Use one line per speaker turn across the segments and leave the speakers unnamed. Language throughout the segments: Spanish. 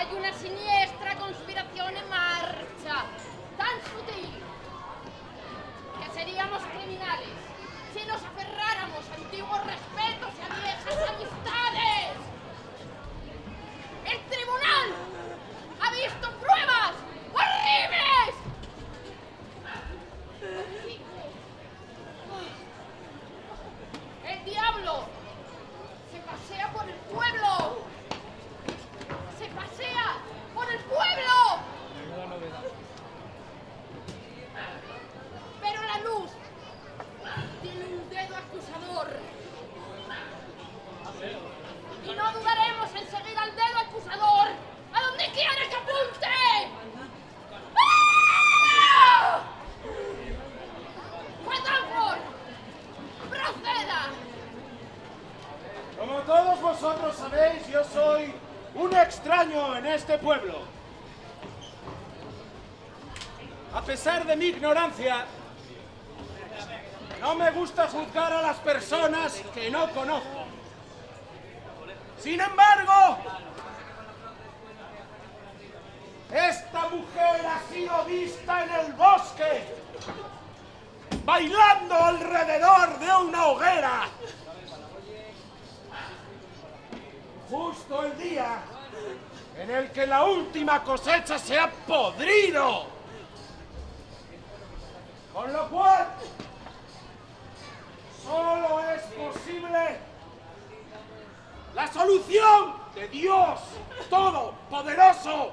Hay una siniestra conspiración en marcha, tan sutil, que seríamos criminales si nos aferráramos a antiguos respetos y a viejas amistades. ¡El tribunal ha visto pruebas horribles! ¡El diablo se pasea por el pueblo! ¡Se pasea por el pueblo! Pero la luz tiene un dedo acusador. Y no dudaremos en seguir al dedo acusador a donde quiera que apunte. ¡Ah! ¡Guadagnfort! ¡Proceda!
Como todos vosotros sabéis, yo soy un extraño en este pueblo. A pesar de mi ignorancia, no me gusta juzgar a las personas que no conozco. Sin embargo, esta mujer ha sido vista en el bosque, bailando alrededor de una hoguera. Justo el día en el que la última cosecha se ha podrido. Con lo cual, solo es posible la solución de Dios Todopoderoso,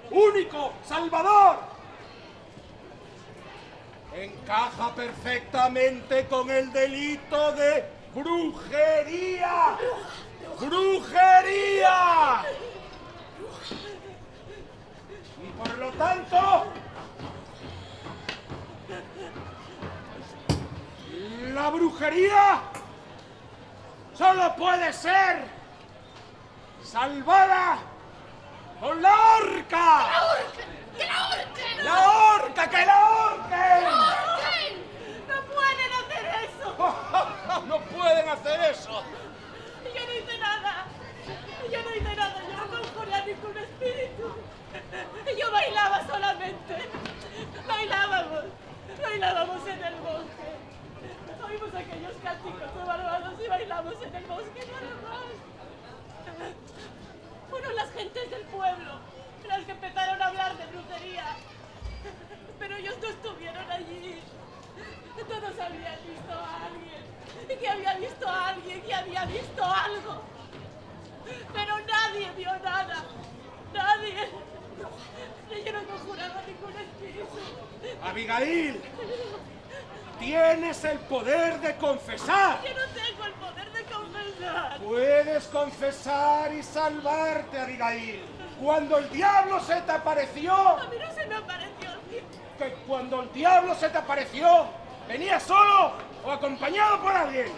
único Salvador. Encaja perfectamente con el delito de brujería. ¡Brujería! Y por lo tanto, la brujería solo puede ser salvada con la horca.
¡Que la ahorquen!
¡La horca! ¡Que la ahorquen!
¡Ahorquen! ¡No pueden hacer eso!
¡No pueden hacer eso!
Yo no hice nada. Yo no hice nada. Yo no conjuré a ningún espíritu. Yo bailaba solamente. Bailábamos en el bosque. Oímos aquellos cánticos de barbados y bailamos en el bosque nada más. Fueron las gentes del pueblo las que empezaron a hablar de brujería. Pero ellos no estuvieron allí. Todos habían visto a alguien. Que había visto a alguien y había visto algo. Pero nadie vio nada. Nadie. Yo no conjuraba ningún espíritu.
Abigail, tienes el poder de confesar.
Yo no tengo el poder de confesar.
Puedes confesar y salvarte, Abigail. Cuando el diablo se te apareció,
A mí no se me apareció.
que cuando el diablo se te apareció, ¿venía solo o acompañado por alguien?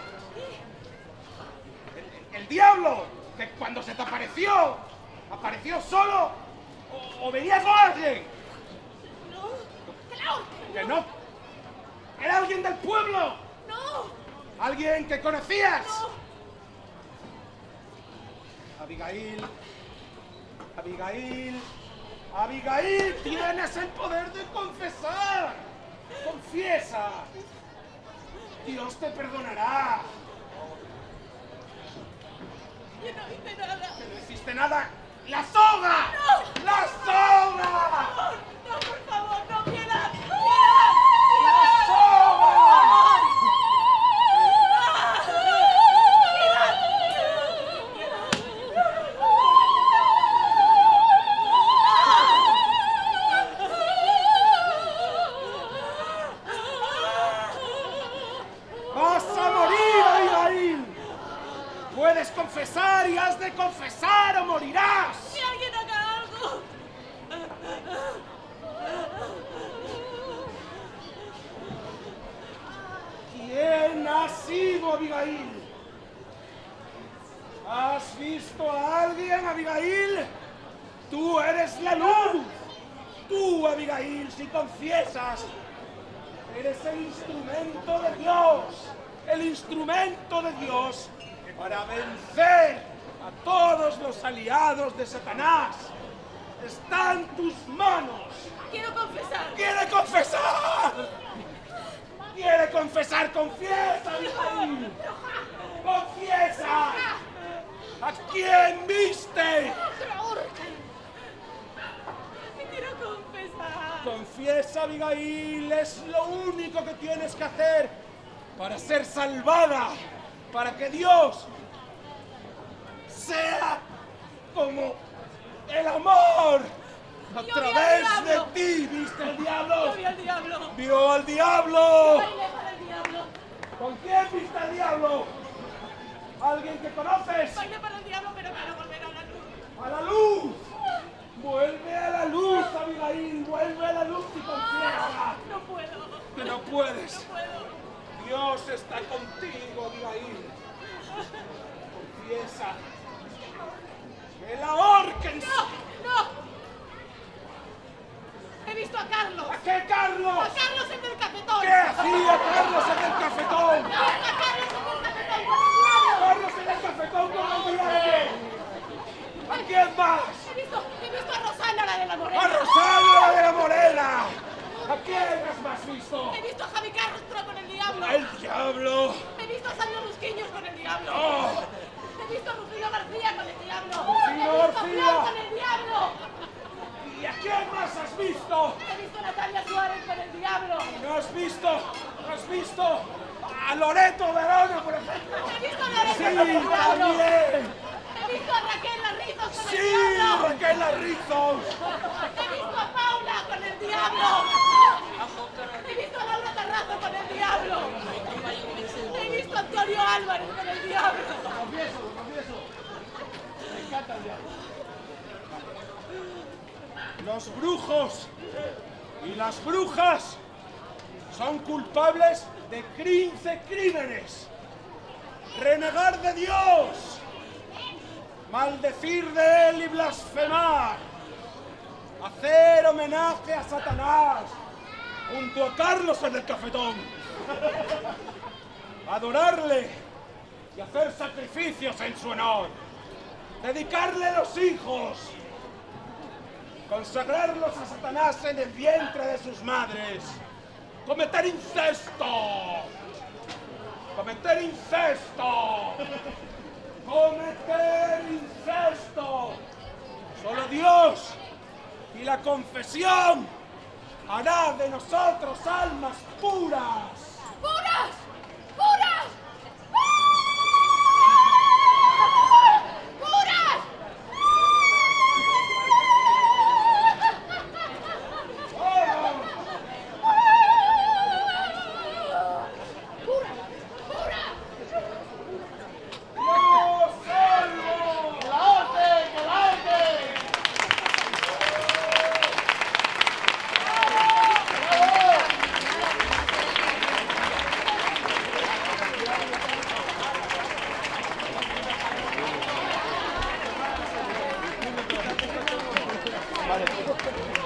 El diablo, que cuando se te apareció solo o venía con alguien.
No. ¡Que la ahorquen!
Que no. Era alguien del pueblo.
No.
Alguien que conocías.
No.
Abigail, tienes el poder de confesar. Confiesa. Dios te perdonará.
Yo no hice nada.
Que no hiciste nada. ¡La soga!
¡No!
¡La soga!
No, por favor, no, piedad.
¡La soga! ¡Vas a morir, Abigail! Puedes confesar y has de confesar o morirás.
¡Que alguien haga algo!
¿Quién ha sido, Abigail? ¿Has visto a alguien, Abigail? Tú eres la luz. Tú, Abigail, si confiesas, eres el instrumento de Dios. El instrumento de Dios para vencer a todos los aliados de Satanás. Está en tus manos.
Quiero confesar.
¡Quiere confesar! ¡Quiere confesar! ¡Confiesa, Abigail! ¡Confiesa! ¿A quién viste?
Quiero confesar.
Confiesa, Abigail, es lo único que tienes que hacer para ser salvada, para que Dios sea como el amor. A
Yo vi al
través de
diablo.
ti, ¿viste el diablo?
Yo vi al diablo.
¡Vio al diablo!
Bailé para el diablo.
¿Con quién viste al diablo? ¿Alguien que conoces?
Bailé para el diablo, pero quiero volver a la luz.
¡A la luz! ¡Vuelve a la luz, Abigail! ¡Vuelve a la luz y confiesa!
No puedo.
¡Que no puedes!
No puedo.
Dios está contigo, Abigail. Confiesa. ¡Que la ahorquen!
No. He visto a Carlos.
¿A qué, Carlos?
A Carlos en el cafetón.
¿Qué hacía Carlos en el cafetón?
A Carlos en el cafetón con el diablo.
¡Carlos en el cafetón con el diablo! ¿A quién más?
He visto a Rosana, la de la
¡A
morena.
Rosario de la Morena! ¿A quién has más visto?
He visto a Javi Castro con el diablo.
¡El diablo!
He visto a Sandro Busquiños con el diablo.
¡Oh!
He visto a Rufino García con el diablo.
Rufino
He visto a
García.
Flor con el diablo.
¿Y a quién más has visto?
He visto a Natalia Suárez con el diablo.
¿No has visto? ¿No has visto? A Loreto Verona, por ejemplo.
He visto a Loreto
Sí,
con el diablo.
también.
He visto a Raquel Larrizos con
Sí,
el diablo.
Raquel Larrizos.
He visto a Paula con el diablo. He visto a Laura Tarrazo con el diablo. He visto a Antonio Álvarez con el diablo.
Lo confieso. Me encanta el diablo. Los brujos y las brujas son culpables de 15 crímenes. Renegar de Dios, maldecir de Él y blasfemar, hacer homenaje a Satanás junto a Carlos en el cafetón, adorarle y hacer sacrificios en su honor, dedicarle los hijos, consagrarlos a Satanás en el vientre de sus madres, cometer incesto, cometer incesto. Solo Dios y la confesión hará de nosotros almas puras.
¡Puras! ¡Puras! ¡Puras!
¡Yo salvo! ¡Que la orden! ¡Que la orden! Vale.